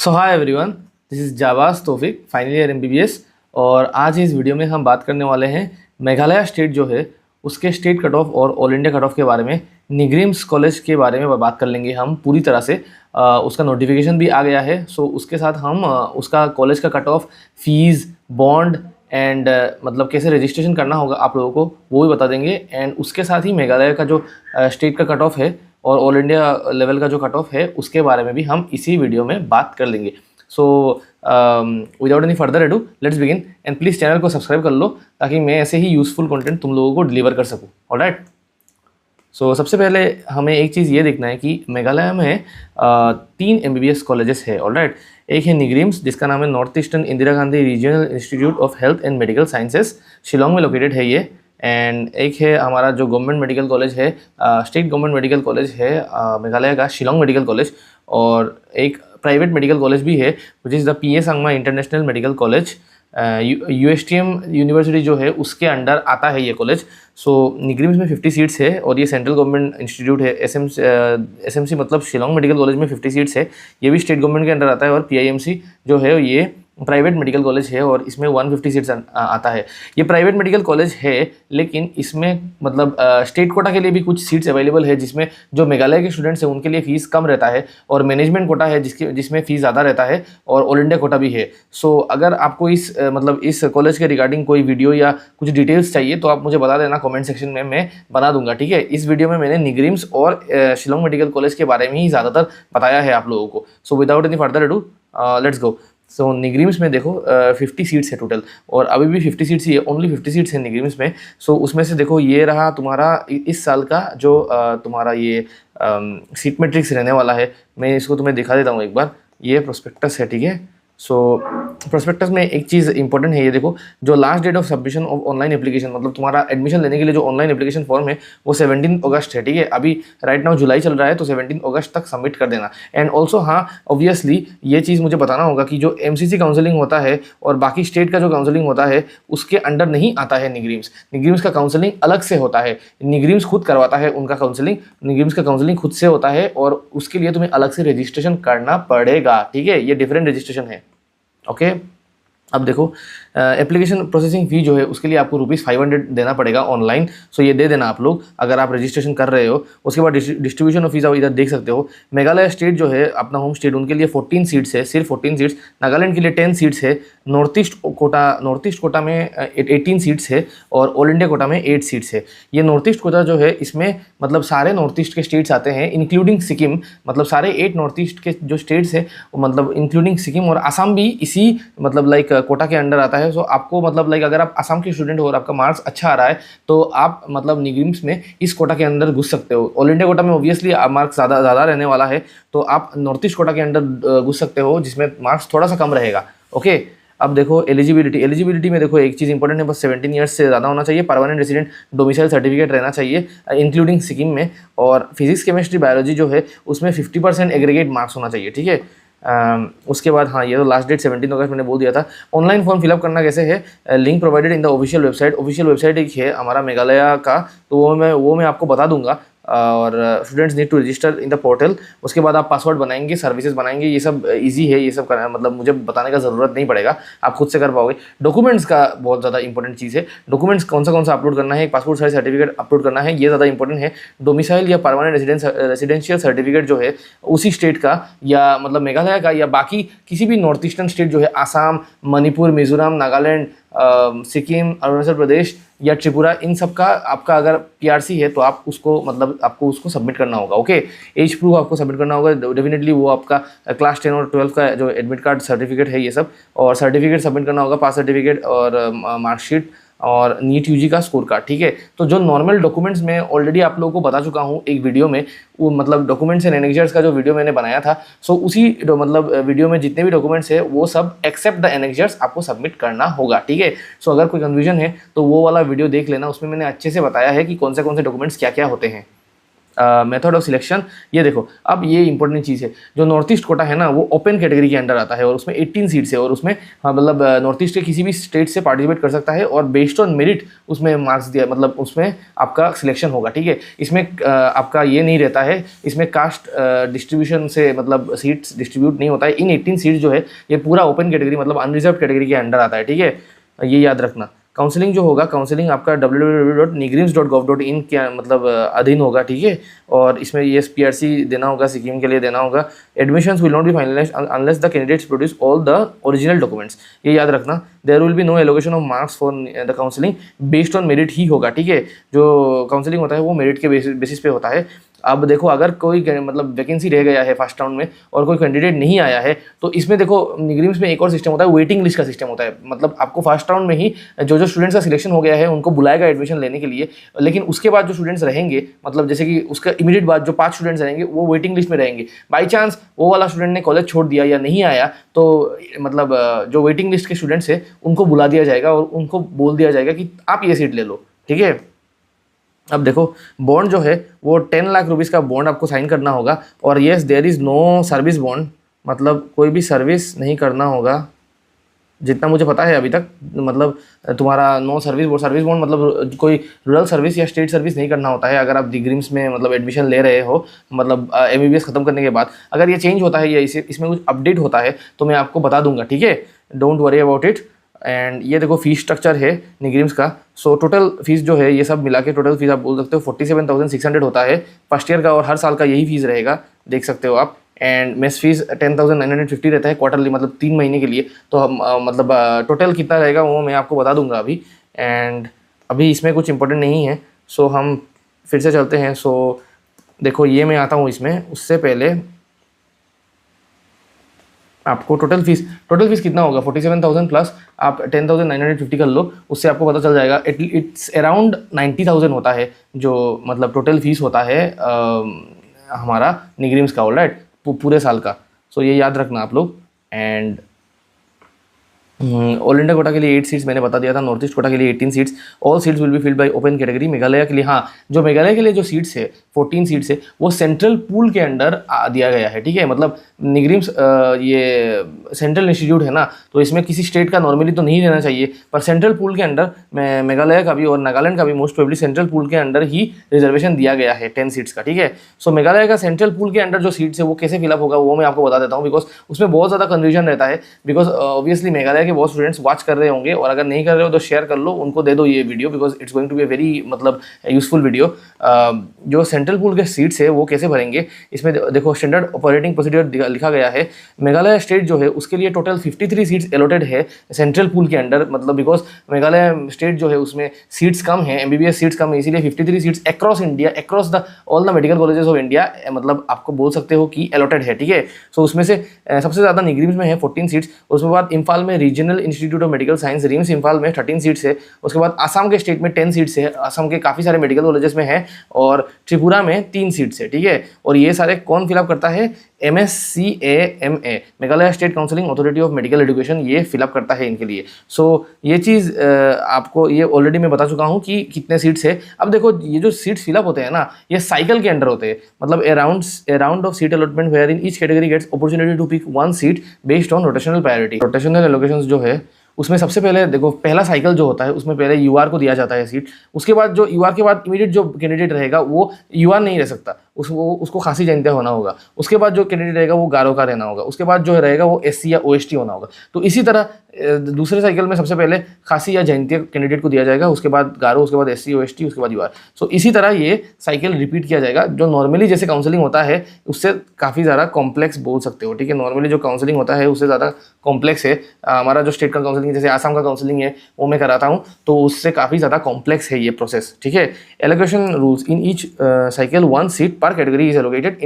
So hi everyone, this is Jawaz Taufiq, final year MBBS. और आज इस वीडियो में हम बात करने वाले हैं मेघालय स्टेट जो है उसके स्टेट कट ऑफ और ऑल इंडिया कट ऑफ के बारे में। निग्रिम्स कॉलेज के बारे में बात कर लेंगे हम पूरी तरह से। उसका नोटिफिकेशन भी आ गया है, सो उसके साथ हम उसका कॉलेज का cut off, fees, bond and मतलब कैसे रजिस्ट्रेशन करना होगा आप लोगों को वो भी बता देंगे। एंड उसके साथ ही मेघालय का जो स्टेट का कट ऑफ है और ऑल इंडिया लेवल का जो कट ऑफ है उसके बारे में भी हम इसी वीडियो में बात कर लेंगे। सो without any further ado let's begin. And please channel को सब्सक्राइब कर लो ताकि मैं ऐसे ही यूज़फुल कंटेंट तुम लोगों को डिलीवर कर सकूँ। ऑलराइट, सो सबसे पहले हमें एक चीज़ ये देखना है कि मेघालय में 3 एमबीबीएस कॉलेजेस है। ऑलराइट, एक है निग्रिम्स जिसका नाम है north eastern Indira Gandhi regional institute of health and medical sciences, Shillong में लोकेटेड है ये। एंड एक है हमारा जो गवर्नमेंट मेडिकल कॉलेज है, स्टेट गवर्नमेंट मेडिकल कॉलेज है मेघालय का, शिलोंग मेडिकल कॉलेज। और एक प्राइवेट मेडिकल कॉलेज भी है which is the PA Sangma international medical college. USTM university जो है उसके अंडर आता है ये कॉलेज। सो निग्रिम्स में 50 सीट्स है और ये सेंट्रल गवर्नमेंट इंस्टीट्यूट है। एसएमसी मतलब शिलोंग मेडिकल कॉलेज में 50 सीट्स है, ये भी स्टेट गवर्नमेंट के अंडर आता है। और पीआईएमसी जो है ये प्राइवेट मेडिकल कॉलेज है और इसमें 150 सीट्स आता है। ये प्राइवेट मेडिकल कॉलेज है लेकिन इसमें मतलब स्टेट कोटा के लिए भी कुछ सीट्स अवेलेबल है जिसमें जो मेघालय के स्टूडेंट्स हैं उनके लिए फ़ीस कम रहता है, और मैनेजमेंट कोटा है जिसमें फ़ीस ज़्यादा रहता है, और ऑल इंडिया कोटा भी है। सो अगर आपको इस कॉलेज के रिगार्डिंग कोई वीडियो या कुछ डिटेल्स चाहिए तो आप मुझे बता देना कमेंट सेक्शन में, मैं बना दूंगा। ठीक है, इस वीडियो में मैंने निग्रिम्स और शिलोंग मेडिकल कॉलेज के बारे में ही ज़्यादातर बताया है आप लोगों को। So without any further ado let's go. So NEIGRIHMS में देखो 50 सीट्स है टोटल, और अभी भी 50 सीट्स ही है, ओनली 50 सीट्स है निग्रिम्स में। सो उसमें से देखो ये रहा तुम्हारा इस साल का जो तुम्हारा ये सीट मैट्रिक्स रहने वाला है। मैं इसको तुम्हें दिखा देता हूँ एक बार। ये प्रोस्पेक्टस है, ठीक है। सो प्रोस्पेक्टस में एक चीज़ इंपॉर्टेंट है, ये देखो जो last date of submission of online application, मतलब तुम्हारा एडमिशन लेने के लिए जो ऑनलाइन एप्लीकेशन फॉर्म है वो 17 अगस्त है। ठीक है, अभी राइट नाउ जुलाई चल रहा है तो 17 अगस्त तक सबमिट कर देना। एंड ऑल्सो हाँ, ऑब्वियसली ये चीज़ मुझे बताना होगा कि जो एमसीसी काउंसलिंग होता है और बाकी स्टेट का जो काउंसलिंग होता है उसके अंडर नहीं आता है निग्रिम्स। निग्रिम्स का काउंसलिंग अलग से होता है, निग्रिम्स खुद करवाता है उनका काउंसलिंग। निग्रिम्स का काउंसलिंग खुद से होता है और उसके लिए तुम्हें अलग से रजिस्ट्रेशन करना पड़ेगा। ठीक है, ये डिफरेंट रजिस्ट्रेशन है। ओके, अब देखो एप्लीकेशन प्रोसेसिंग फ़ी जो है उसके लिए आपको ₹500 देना पड़ेगा ऑनलाइन। सो ये दे देना आप लोग अगर आप रजिस्ट्रेशन कर रहे हो। उसके बाद डिस्ट्रीब्यूशन ऑफ फीस आप इधर देख सकते हो। मेघालय स्टेट जो है अपना होम स्टेट, उनके लिए 14 सीट्स है, सिर्फ 14 सीट्स। नागालैंड के लिए 10 सीट्स है। नॉर्थ ईस्ट कोटा में 18 सीट्स है और ऑल इंडिया कोटा में 8 सीट्स है। ये नॉर्थ ईस्ट कोटा जो है इसमें मतलब सारे नॉर्थ ईस्ट के स्टेट्स आते हैं इंक्लूडिंग सिक्किम, मतलब सारे 8 नॉर्थ ईस्ट के जो स्टेट्स है मतलब इंक्लूडिंग सिक्किम, और असम भी इसी मतलब लाइक कोटा के अंडर आता है। सो आपको मतलब लाइक अगर आप असम के स्टूडेंट हो और आपका मार्क्स अच्छा आ रहा है तो आप मतलब निग्रिम्स में इस कोटा के अंदर घुस सकते हो। ऑल इंडिया कोटा में ऑब्वियसली मार्क्स ज़्यादा रहने वाला है तो आप नॉर्थ ईस्ट कोटा के अंदर घुस सकते हो जिसमें मार्क्स थोड़ा सा कम रहेगा। ओके, अब देखो एलिजिबिलिटी में देखो एक चीज़ इंपॉर्टेंट है, बस 17 ईयर्स से ज़्यादा होना चाहिए, परमानेंट रेजिडेंट डोमिसाइल सर्टिफिकेट रहना चाहिए इंक्लूडिंग सिक्किम में, और फिजिक्स केमिस्ट्री बायोलॉजी जो है उसमें 50% एग्रीगेट मार्क्स होना चाहिए। ठीक है, उसके बाद हाँ, ये तो लास्ट डेट 17 अगस्त मैंने बोल दिया था। ऑनलाइन फॉर्म फिलअप करना कैसे है, link provided in the official website. Official website एक है हमारा मेघालय का, तो वो मैं आपको बता दूंगा। और students need to register in the portal. उसके बाद आप पासवर्ड बनाएंगे, सर्विसेज बनाएंगे, ये सब इजी है, ये सब करना मतलब मुझे बताने का ज़रूरत नहीं पड़ेगा, आप खुद से कर पाओगे। डॉक्यूमेंट्स का बहुत ज़्यादा इंपॉर्टेंट चीज़ है, डॉक्यूमेंट्स कौन सा अपलोड करना है, एक पासपोर्ट साइज सर्टिफिकेट अपलोड करना है, ये ज़्यादा इंपॉर्टेंट है। डोमिसाइल या परमानेंट रेजिडेंशियल सर्टिफिकेट जो है उसी स्टेट का या मतलब मेघालय का या बाकी किसी भी नॉर्थ ईस्टर्न स्टेट जो है, आसाम, मणिपुर, मिजोरम, नागालैंड, सिक्किम, अरुणाचल प्रदेश या त्रिपुरा, इन सब का आपका अगर पीआरसी है तो आप उसको मतलब आपको उसको सबमिट करना होगा। ओके, एज प्रूफ आपको सबमिट करना होगा डेफिनेटली, वो आपका क्लास 10 और 12 का जो एडमिट कार्ड सर्टिफिकेट है ये सब, और सर्टिफिकेट सबमिट करना होगा, पास सर्टिफिकेट और मार्कशीट और नीट यूजी का स्कोर कार्ड। ठीक है, तो जो नॉर्मल डॉक्यूमेंट्स में ऑलरेडी आप लोगों को बता चुका हूँ एक वीडियो में, वो मतलब डॉक्यूमेंट्स एंड एनेक्जर्स का जो वीडियो मैंने बनाया था। सो उसी मतलब वीडियो में जितने भी डॉक्यूमेंट्स है वो सब एक्सेप्ट द एनेक्जर्स आपको सबमिट करना होगा। ठीक है, सो अगर कोई कन्फ्यूजन है तो वो वाला वीडियो देख लेना, उसमें मैंने अच्छे से बताया है कि कौन से डॉक्यूमेंट्स क्या क्या होते हैं। मेथड ऑफ सिलेक्शन, ये देखो अब ये इंपॉर्टेंट चीज़ है, जो नॉर्थ ईस्ट कोटा है ना वो ओपन कैटेगरी के अंडर आता है और उसमें 18 सीट्स है और उसमें हाँ मतलब नॉर्थ ईस्ट के किसी भी स्टेट से पार्टिसिपेट कर सकता है और बेस्ड ऑन मेरिट उसमें मार्क्स दिया, मतलब उसमें आपका सिलेक्शन होगा, ठीक है। इसमें आपका ये नहीं रहता है, इसमें कास्ट डिस्ट्रीब्यूशन से मतलब सीट्स डिस्ट्रीब्यूट नहीं होता है। इन 18 सीट्स जो है ये पूरा ओपन कैटेगरी मतलब अनरिजर्व कैटेगरी के अंडर आता है, ठीक है, ये याद रखना। काउंसलिंग जो होगा, काउंसलिंग आपका www.nigrims.gov.in के मतलब अधीन होगा, ठीक है। और इसमें ये PRC देना होगा, सिक्किम के लिए देना होगा। Admissions will not be finalised unless the candidates produce all the original documents, ये याद रखना। There will be no allocation of marks for the counselling, based on merit ही होगा, ठीक है। जो काउंसलिंग होता है वो मेरिट के बेसिस पे होता है। अब देखो अगर कोई मतलब वैकेंसी रह गया है फर्स्ट राउंड में और कोई कैंडिडेट नहीं आया है तो इसमें देखो निग्रिम्स में एक और सिस्टम होता है, वेटिंग लिस्ट का सिस्टम होता है। मतलब आपको फर्स्ट राउंड में ही जो स्टूडेंट्स का सिलेक्शन हो गया है उनको बुलाएगा एडमिशन लेने के लिए, लेकिन उसके बाद जो स्टूडेंट्स रहेंगे मतलब जैसे कि उसका इमीडिएट बाद जो 5 स्टूडेंट्स रहेंगे वो वेटिंग लिस्ट में रहेंगे। बाई चांस वो वाला स्टूडेंट ने कॉलेज छोड़ दिया या नहीं आया तो मतलब जो वेटिंग लिस्ट के स्टूडेंट्स है उनको बुला दिया जाएगा और उनको बोल दिया जाएगा कि आप ये सीट ले लो, ठीक है। अब देखो बॉन्ड जो है वो 10 लाख रुपीज़ का बॉन्ड आपको साइन करना होगा और yes there is no service bond, मतलब कोई भी सर्विस नहीं करना होगा जितना मुझे पता है अभी तक। मतलब तुम्हारा नो सर्विस बॉन्ड मतलब कोई रूरल सर्विस या स्टेट सर्विस नहीं करना होता है अगर आप डिग्रीम्स में मतलब एडमिशन ले रहे हो, मतलब MBBS ख़त्म करने के बाद। अगर ये चेंज होता है या इसमें कुछ अपडेट होता है तो मैं आपको बता दूंगा, ठीक है, don't worry about it. And ये देखो फीस स्ट्रक्चर है निग्रिम्स का। सो टोटल फीस जो है ये सब मिला के टोटल फीस आप बोल सकते हो 47,600 होता है फर्स्ट ईयर का और हर साल का यही फीस रहेगा, देख सकते हो आप। एंड मेस फीस 10,950 रहता है क्वार्टरली, मतलब 3 महीने के लिए। तो हम मतलब टोटल कितना रहेगा वो मैं आपको बता दूंगा अभी। एंड अभी इसमें कुछ इंपॉर्टेंट नहीं है, सो हम फिर से चलते हैं। सो देखो ये मैं आता हूँ इसमें, उससे पहले आपको टोटल फीस कितना होगा 47,000 प्लस आप 10,950 कर लो, उससे आपको पता चल जाएगा। इट्स अराउंड 90,000 होता है जो मतलब टोटल फीस होता है हमारा निग्रिम्स का, ऑलराइट, पूरे साल का। सो ये याद रखना आप लोग। एंड ऑल इंडिया कोटा के लिए 8 सीट्स मैंने बता दिया था, नॉर्थ ईस्ट कोटा के लिए 18 seats. All seats will be filled by open category. Meghalaya के लिए हाँ, जो मेघालय के लिए जो सीट्स है 14 सीट्स है वो सेंट्रल पूल के अंडर दिया गया है, ठीक है। मतलब निग्रिम्स ये सेंट्रल इंस्टीट्यूट है ना, तो इसमें किसी स्टेट का नॉर्मली तो नहीं रहना चाहिए, पर सेंट्रल पूल के अंडर मेघालय का भी और नागालैंड का भी मोस्ट प्रोबेबली सेंट्रल पूल के अंडर ही रिजर्वेशन दिया गया है 10 सीट्स का, ठीक है। सो मेघालय का सेंट्रल पूल के अंडर जो सीट्स है वो कैसे फिलअप होगा वो मैं आपको बता देता हूँ, बिकॉज उसमें बहुत ज़्यादा कन्फ्यूजन रहता है। बिकॉज ऑब्वियसली मेघालय के बहुत स्टूडेंट्स वॉच कर रहे होंगे और अगर नहीं कर रहे हो तो शेयर कर लो, उनको दे दो ये video, because it's going to be a very मतलब यूजफुल वीडियो। जो सेंट्रल पूल के सीट्स है वो कैसे भरेंगे, इसमें देखो स्टैंडर्ड ऑपरेटिंग प्रोसीजर लिखा गया है। मेघालय स्टेट जो है उसके लिए टोटल 53 सीट्स अलॉटेड है सेंट्रल पूल के अंडर, मतलब बिकॉज मेघालय स्टेट जो है उसमें सीट्स कम है, MBBS सीट्स कम है, इसीलिए 53 seats across India, across the all the medical colleges of India मतलब आपको बोल सकते हो कि अलॉटेड है, ठीक है। सो उसमें से सबसे ज़्यादा निग्रिम्स में है 14 सीट्स। उसके बाद इम्फाल में regional institute of medical science RIMS Imphal में 13 सीट्स है। उसके बाद आसाम के स्टेट में 10 सीट्स है, आसाम के काफ़ी सारे मेडिकल कॉलेजेस में है। और त्रिपुरा में 3 सीट्स है, ठीक है। और ये सारे कौन फिलअप करता है, MSCAMA Meghalaya state counselling authority of medical education, ये फिलअप करता है इनके लिए। सो ये चीज़ आपको ये ऑलरेडी मैं बता चुका हूँ कि कितने सीट्स है। अब देखो ये जो सीट्स फिलअप होते हैं ना ये साइकिल के अंडर होते हैं, मतलब a round of seat allotment wherein each category gets opportunity to pick 1 seat based on rotational priority. Rotational allocations जो है उसमें सबसे पहले देखो पहला साइकिल जो होता है उसमें पहले UR को दिया जाता है सीट। उसके बाद जो UR के बाद इमीडिएट जो कैंडिडेट रहेगा वो UR नहीं रह सकता, उसको खासी जयंतिया होना होगा। उसके बाद जो कैंडिडेट रहेगा वो गारो का रहना होगा। उसके बाद जो रहेगा वो SC या OST होना होगा। तो इसी तरह दूसरे साइकिल में सबसे पहले खासी या जयंतिया कैंडिडेट को दिया जाएगा, उसके बाद गारो, उसके बाद SC OST, उसके बाद UR। सो इसी तरह ये साइकिल रिपीट किया जाएगा। जो नॉर्मली जैसे काउंसलिंग होता है उससे काफ़ी ज़्यादा कॉम्प्लेक्स बोल सकते हो, ठीक है। नॉर्मली जो काउंसलिंग होता है उससे ज़्यादा कॉम्प्लेक्स है। हमारा जो स्टेट का काउंसलिंग जैसे आसाम का काउंसलिंग है वो मैं कराता हूँ, तो उससे काफ़ी ज़्यादा कॉम्प्लेक्स है ये प्रोसेस, ठीक है। Allocation rules in each cycle 1 seat per category is allocated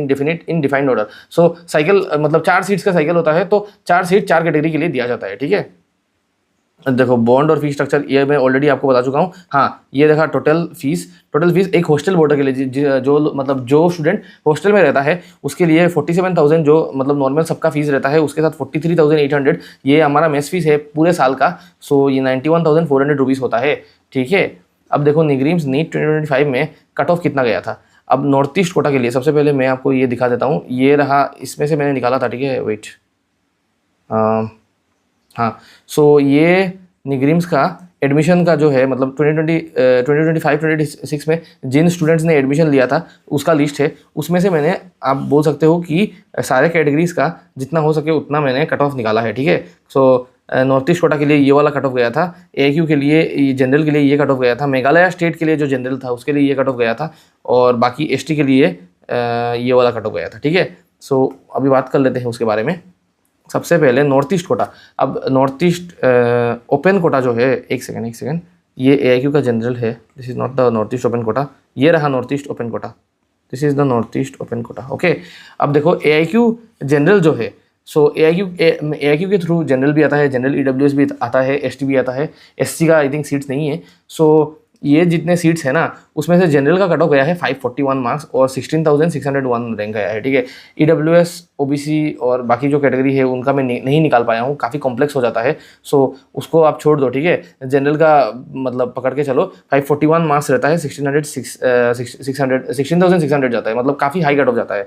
in defined order. So cycle मतलब 4 सीट्स का साइकिल होता है तो 4 सीट 4 कैटेगरी के लिए दिया जाता है, ठीक है। देखो बॉन्ड और फीस स्ट्रक्चर ये मैं ऑलरेडी आपको बता चुका हूँ। हाँ ये देखा टोटल फीस एक हॉस्टल बोर्डर के लिए जो मतलब जो स्टूडेंट हॉस्टल में रहता है उसके लिए 47,000 जो मतलब नॉर्मल सबका फीस रहता है, उसके साथ 43,800 ये हमारा मेस फीस है पूरे साल का। सो ये 91,400 रुपीज़ होता है, ठीक है। अब देखो निग्रिम्स नीट 2025 में कट ऑफ कितना गया था। अब नॉर्थ ईस्ट कोटा के लिए सबसे पहले मैं आपको ये दिखा देता हूँ, ये रहा, इसमें से मैंने निकाला था, ठीक है, वेट, हाँ, सो ये निग्रिम्स का एडमिशन का जो है मतलब 2025-2026 में जिन स्टूडेंट्स ने एडमिशन लिया था उसका लिस्ट है, उसमें से मैंने, आप बोल सकते हो कि सारे कैटेगरीज का जितना हो सके उतना मैंने कट ऑफ निकाला है, ठीक है। सो नॉर्थ ईस्ट कोटा के लिए ये वाला कट ऑफ गया था, AIQ के लिए जनरल के लिए ये कट ऑफ गया था, मेघालय स्टेट के लिए जो जनरल था उसके लिए ये कट ऑफ गया था, और बाकी ST के लिए ये वाला कट ऑफ गया था, ठीक है। सो अभी बात कर लेते हैं उसके बारे में। सबसे पहले नॉर्थ ईस्ट कोटा। अब नॉर्थ ईस्ट ओपन कोटा जो है, एक सेकेंड, ये AIQ का जनरल है, this is not the north east open quota, ये रहा north east open quota, this is the north east open quota, okay. अब देखो AIQ जनरल जो है, सो AIQ के थ्रू जनरल भी आता है, जनरल EWS भी आता है, ST भी आता है, SC का आई थिंक सीट्स नहीं है। सो ये जितने सीट्स है ना, उसमें से जनरल का कट ऑफ गया है 541 मार्क्स और 16,601 रैंक आया है, ठीक है। EWS OBC और बाकी जो कैटेगरी है उनका मैं नहीं निकाल पाया हूँ, काफ़ी कॉम्प्लेक्स हो जाता है, सो उसको आप छोड़ दो, ठीक है। जनरल का मतलब पकड़ के चलो, 541 मार्क्स रहता है, 16,600 जाता है, मतलब काफ़ी हाई कट ऑफ जाता है।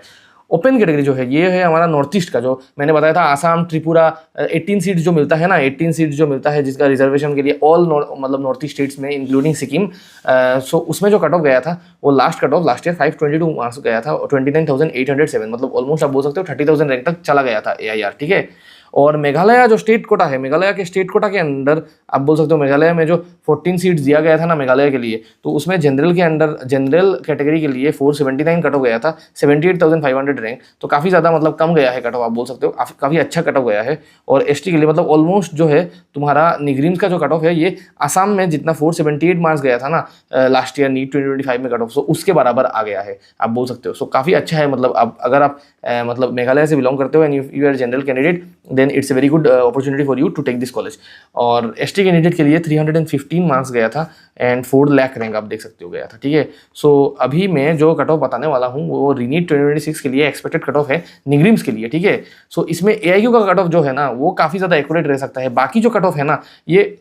ओपन कैटेगरी जो है ये है हमारा नॉर्थ ईस्ट का, जो मैंने बताया था आसाम त्रिपुरा 18 सीट्स जो मिलता है ना, 18 सीट्स जो मिलता है जिसका रिजर्वेशन के लिए ऑल मतलब नॉर्थ ईस्ट स्टेट्स में इंक्लूडिंग सिक्किम, सो उसमें जो कट ऑफ गया था वो last cut off last year 522 marks गया था, 29,807, मतलब ऑलमोस्ट आप बोल सकते हो 30,000 रैंक तक चला गया था AIR, ठीक है। और मेघालय जो स्टेट कोटा है, मेघालय के स्टेट कोटा के अंदर आप बोल सकते हो मेघालय में जो 14 सीट्स दिया गया था ना मेघालय के लिए, तो उसमें जनरल के अंडर जनरल कैटेगरी के लिए 479 कट ऑफ गया था, 78,500 रैंक, तो काफ़ी ज़्यादा मतलब कम गया है कट ऑफ, आप बोल सकते हो काफ़ी अच्छा कट ऑफ गया है। और ST के लिए मतलब ऑलमोस्ट जो है तुम्हारा निग्रिम्स का जो कट ऑफ है ये आसाम में जितना 478 मार्क्स गया था ना लास्ट ईयर नीट 2025 में कट ऑफ, सो उसके बराबर आ गया है, आप बोल सकते हो। सो काफ़ी अच्छा है, मतलब अब अगर आप मतलब मेघालय से बिलोंग करते हो and you are general candidate, then it's a very good opportunity for you to take this college. और ST कैंडिडेट के लिए 315 मार्क्स गया था एंड 4 लाख रैंक आप देख सकते हो गया था, ठीक है। सो अभी मैं जो कट ऑफ बताने वाला हूँ वो रीनीट 2026 के लिए एक्सपेक्टेड कट ऑफ है निग्रिम्स के लिए, ठीक है। सो इसमें AIQ का कट ऑफ जो है ना वो काफ़ी ज़्यादा एक्यूरेट रह सकता है, बाकी जो कट ऑफ है ना ये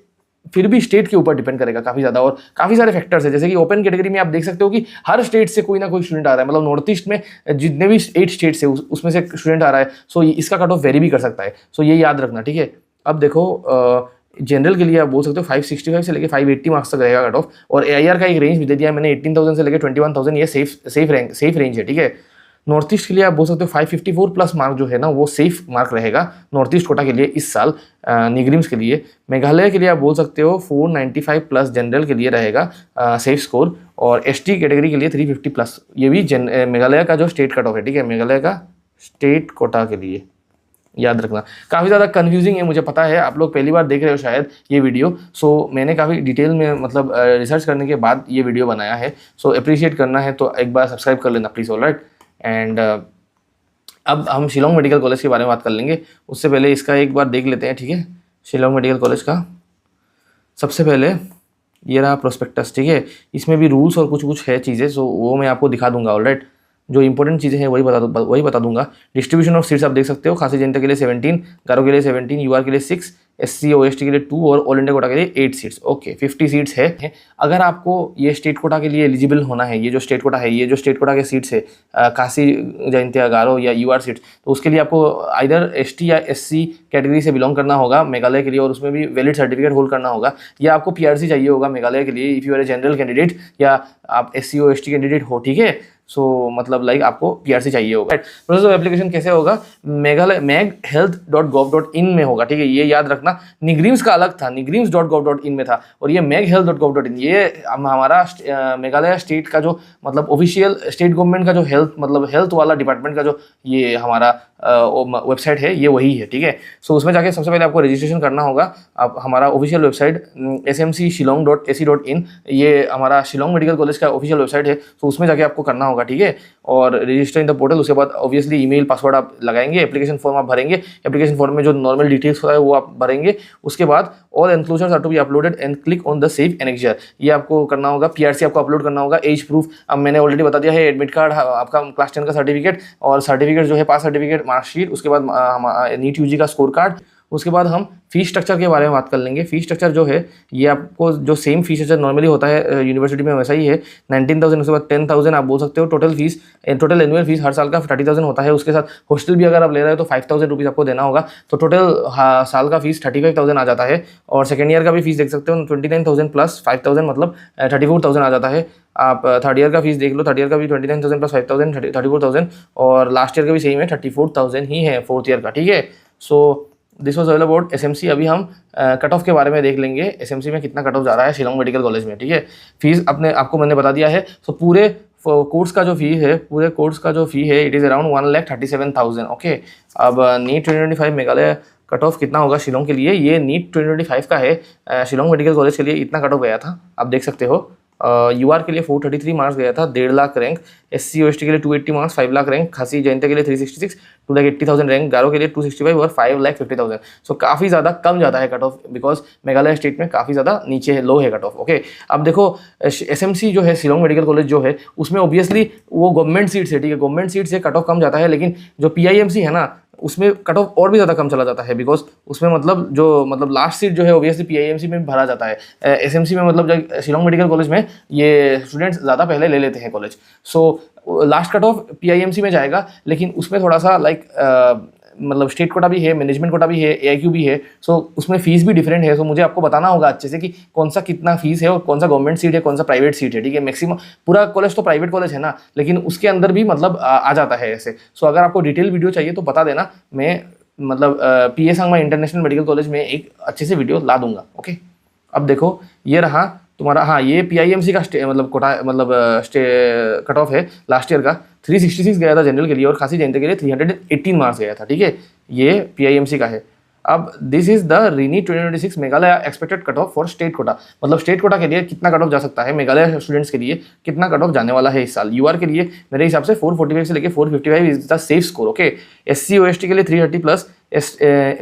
फिर भी स्टेट के ऊपर डिपेंड करेगा काफ़ी ज़्यादा, और काफ़ी सारे फैक्टर्स है, जैसे कि ओपन कैटेगरी में आप देख सकते हो कि हर स्टेट से कोई ना कोई स्टूडेंट आ रहा है, मतलब नॉर्थ ईस्ट में जितने भी 8 स्टेट्स है उसमें से स्टूडेंट आ रहा है, सो इसका कट ऑफ वेरी भी कर सकता है, सो ये याद रखना, ठीक है। अब देखो जनरल के लिए आप बोल सकते हो 565 से लेकर 580 मार्क्स तक रहेगा कट ऑफ, और AIR का एक रेंज भी दे दिया है मैंने 18,000 से लेकर 21,000, ये सेफ रेंज है, ठीक है। नॉर्थ ईस्ट के लिए आप बोल सकते हो 554 प्लस मार्क जो है ना वो सेफ मार्क रहेगा नॉर्थ ईस्ट कोटा के लिए इस साल निग्रिम्स के लिए। मेघालय के लिए आप बोल सकते हो 495 प्लस जनरल के लिए रहेगा सेफ स्कोर, और ST कैटेगरी के लिए 350 प्लस, ये भी मेघालय का जो स्टेट कट ऑफ है, ठीक है, मेघालय का स्टेट कोटा के लिए याद रखना। काफ़ी ज़्यादा कन्फ्यूजिंग है, मुझे पता है, आप लोग पहली बार देख रहे हो शायद ये वीडियो, सो मैंने काफ़ी डिटेल में मतलब रिसर्च करने के बाद ये वीडियो बनाया है, सो अप्रिशिएट करना है तो एक बार सब्सक्राइब कर लेना प्लीज़, ऑलराइट। एंड अब हम शिलोंग मेडिकल कॉलेज के बारे में बात कर लेंगे, उससे पहले इसका एक बार देख लेते हैं, ठीक है। शिलोंग मेडिकल कॉलेज का सबसे पहले ये रहा प्रोस्पेक्टस, ठीक है, इसमें भी रूल्स और कुछ है चीज़ें, सो वो मैं आपको दिखा दूंगा, ऑलराइट। जो इंपॉर्टेंट चीज़ें हैं वही बता दूंगा। डिस्ट्रीब्यूशन ऑफ सीट्स आप देख सकते हो, खासी जनता के लिए 17, गारो के लिए 17, UR के लिए 6, SC OST के लिए 2 और ऑल इंडिया कोटा के लिए 8 सीट्स, ओके 50 सीट्स है। अगर आपको ये स्टेट कोटा के लिए एलिजिबल होना है, ये जो स्टेट कोटा है, ये जो स्टेट कोटा के सीट्स है खासी जयंतिया गारो या UR सीट्स, तो उसके लिए आपको आइदर ST या SC कैटेगरी से बिलोंग करना होगा मेघालय के लिए, और उसमें भी वैलिड सर्टिफिकेट होल्ड करना होगा, या आपको PRC चाहिए होगा मेघालय के लिए if you are a general candidate या आप SC OST कैंडिडेट हो, ठीक है। सो मतलब लाइक आपको PRC चाहिए होगा। प्रोसेस ऑफ एप्लीकेशन कैसे होगा, मेघालय meghealth.gov.in में होगा, ठीक है, ये याद रखना। निग्रिम्स का अलग था, nigrims.gov.in में था, और ये meghealth.gov.in, ये हमारा मेघालय स्टेट का जो मतलब ऑफिशियल स्टेट गवर्नमेंट का जो हेल्थ वाला डिपार्टमेंट का जो ये हमारा वेबसाइट है, ये वही है, ठीक है। सो उसमें जाके सबसे पहले आपको रजिस्ट्रेशन करना होगा। आप हमारा ऑफिशियल वेबसाइट smcshillong.ac.in, ये हमारा शिलोंग मेडिकल कॉलेज का ऑफिशियल वेबसाइट है, तो उसमें जाके आपको करना होगा, ठीक है, और रजिस्टर इन द पोर्टल। उसके बाद ऑब्वियसली ईमेल पासवर्ड आप लगाएंगे, एप्लीकेशन फॉर्म आप भरेंगे, एप्लीकेशन फॉर्म में जो नॉर्मल डिटेल्स होता है वो आप भरेंगे। उसके बाद all enclosures are to be uploaded and click on the save annexure, ये आपको करना होगा। PRC आपको अपलोड करना होगा, एज प्रूफ अब मैंने ऑलरेडी बता दिया है, एडमिट कार्ड, आपका क्लास 10 का सर्टिफिकेट, और सर्टिफिकेट जो है पास सर्टिफिकेट, मार्कशीट, उसके बाद नीट UG का स्कोर कार्ड, उसके बाद हम फीस स्ट्रक्चर के बारे में बात कर लेंगे। फीस स्ट्रक्चर जो है ये आपको जो सेम फीस स्ट्रक्चर नॉर्मली होता है यूनिवर्सिटी में वैसा ही है। 19,000 उसके बाद 10,000 आप बोल सकते हो। टोटल एनुअल फीस हर साल का 30,000 होता है। उसके साथ हॉस्टल भी अगर आप ले रहे हो तो 5,000 रुपीज़ आपको देना होगा। तो टोटल साल का फीस 35,000 आ जाता है। और सेकेंड ईयर का भी फीस देख सकते हो 29,000 प्लस 5,000 मतलब 34,000 आ जाता है। आप थर्ड ईयर का फीस देख लो, थर्ड ईयर का भी 29,000 प्लस 5,000 34,000 और लास्ट ईयर का भी सेम है 34,000 ही है फोर्थ ईयर का, ठीक है। So this was all about SMC. अभी हम कट ऑफ के बारे में देख लेंगे, एसएमसी में कितना कट ऑफ जा रहा है शिलोंग मेडिकल कॉलेज में, ठीक है। फीस आपको मैंने बता दिया है। सो पूरे कोर्स का जो फी है, इट इज़ अराउंड 1,37,000, ओके। अब नीट 2025 मेघालय कट ऑफ कितना होगा शिलोंग के लिए, ये नीट 2025 का है। शिलोंग मेडिकल कॉलेज के लिए इतना कट ऑफ गया था, आप देख सकते हो। यूआर के लिए 433 मार्क्स गया था, 1.5 लाख रैंक। SC OST के लिए 280 मार्क्स, 5 लाख रैंक। खासी जयंती के लिए 366, 2,80,000 रैंक। गारो के लिए 265 और 5,50,000। सो काफ़ी ज़्यादा कम जाता है cut off, because Meghalaya state में काफ़ी ज़्यादा नीचे है, लो है कट ऑफ, ओके। अब देखो SMC जो है शिलोंग मेडिकल कॉलेज जो है उसमें ऑब्वियसली वो गवर्नमेंट सीट्स है, ठीक है। गवर्नमेंट सीट से कट ऑफ कम जाता है, लेकिन जो PIMC है ना उसमें कट ऑफ और भी ज़्यादा कम चला जाता है, बिकॉज उसमें मतलब लास्ट सीट जो है ऑब्वियसली PIMC में भरा जाता है। SMC में मतलब जब शिलोंग मेडिकल कॉलेज में ये स्टूडेंट्स ज़्यादा पहले ले लेते हैं college. So last cut off PIMC में जाएगा, लेकिन उसमें थोड़ा सा मतलब स्टेट कोटा भी है, मैनेजमेंट कोटा भी है, AIQ भी है। सो उसमें फीस भी डिफरेंट है। सो मुझे आपको बताना होगा अच्छे से कि कौन सा कितना फीस है और कौन सा गवर्नमेंट सीट है, कौन सा प्राइवेट सीट है, ठीक है। मैक्सिमम पूरा कॉलेज तो प्राइवेट कॉलेज है ना, लेकिन उसके अंदर भी आ जाता है ऐसे। सो अगर आपको डिटेल वीडियो चाहिए तो बता देना, मैं PA Sangma international medical college में एक अच्छे से वीडियो ला दूंगा, ओके। अब देखो ये रहा तुम्हारा, हाँ ये PIMC का कट ऑफ है लास्ट ईयर का। 366 गया था जनरल के लिए और खासी जयंती के लिए 318 मार्क्स गया था, ठीक है। ये PIMC का है। अब this is the रीनीट 2026 Meghalaya expected cut off for state quota. मतलब स्टेट कोटा के लिए कितना कट ऑफ जा सकता है, मेघालय स्टूडेंट्स के लिए कितना कट ऑफ जाने वाला है इस साल। यूआर के लिए मेरे हिसाब से 445 से लेके 455 is the safe score, okay. SC OST के लिए 330 प्लस,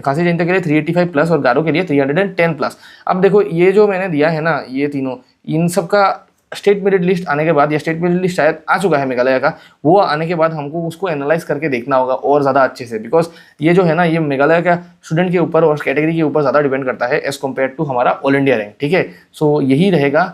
खासी जयंती के लिए 385 प्लस और गारो के लिए 310 प्लस। अब देखो ये जो मैंने दिया है ना, ये तीनों, इन सब का स्टेट मेरिट लिस्ट आने के बाद, या स्टेट मेरिट लिस्ट शायद आ चुका है मेघालय का, वो आने के बाद हमको उसको एनालाइज करके देखना होगा और ज़्यादा अच्छे से, बिकॉज ये जो है ना ये मेघालय का स्टूडेंट के ऊपर और कैटेगरी के ऊपर ज़्यादा डिपेंड करता है एज कम्पेयर टू हमारा ऑल इंडिया रैंक, ठीक है। सो यही रहेगा।